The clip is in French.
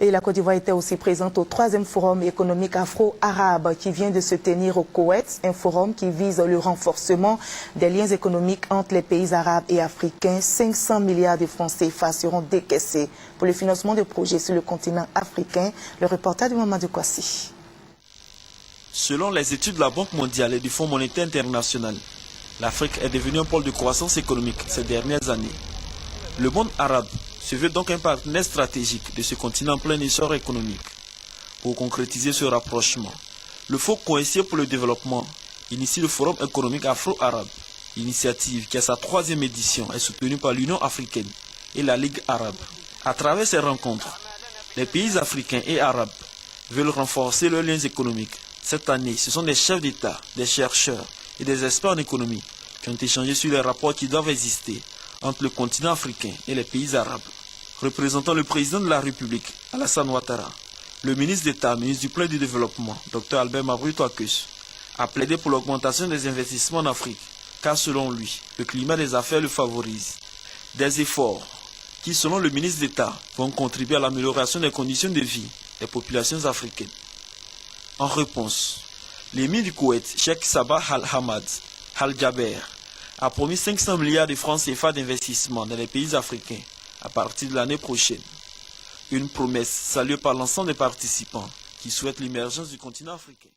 Et la Côte d'Ivoire était aussi présente au 3e forum économique afro-arabe qui vient de se tenir au Koweït, un forum qui vise le renforcement des liens économiques entre les pays arabes et africains. 500 milliards de francs CFA seront décaissés pour le financement de projets sur le continent africain. Le reportage de Mamadou Kwasi. Selon les études de la Banque mondiale et du Fonds monétaire international, l'Afrique est devenue un pôle de croissance économique ces dernières années. Le monde arabe se veut donc un partenaire stratégique de ce continent en plein essor économique. Pour concrétiser ce rapprochement, le Fonds coïncide pour le développement initie le Forum économique afro-arabe, initiative qui à sa 3e édition est soutenue par l'Union africaine et la Ligue arabe. À travers ces rencontres, les pays africains et arabes veulent renforcer leurs liens économiques. Cette année, ce sont des chefs d'État, des chercheurs et des experts en économie qui ont échangé sur les rapports qui doivent exister entre le continent africain et les pays arabes. Représentant le président de la République, Alassane Ouattara, le ministre d'État, ministre du Plan du Développement, Dr Albert Mabouy-Toakus, a plaidé pour l'augmentation des investissements en Afrique, car selon lui, le climat des affaires le favorise. Des efforts qui, selon le ministre d'État, vont contribuer à l'amélioration des conditions de vie des populations africaines. En réponse, l'émir du Koweït, Cheikh Sabah Al-Hamad Al-Jaber, a promis 500 milliards de francs CFA d'investissement dans les pays africains à partir de l'année prochaine. Une promesse saluée par l'ensemble des participants qui souhaitent l'émergence du continent africain.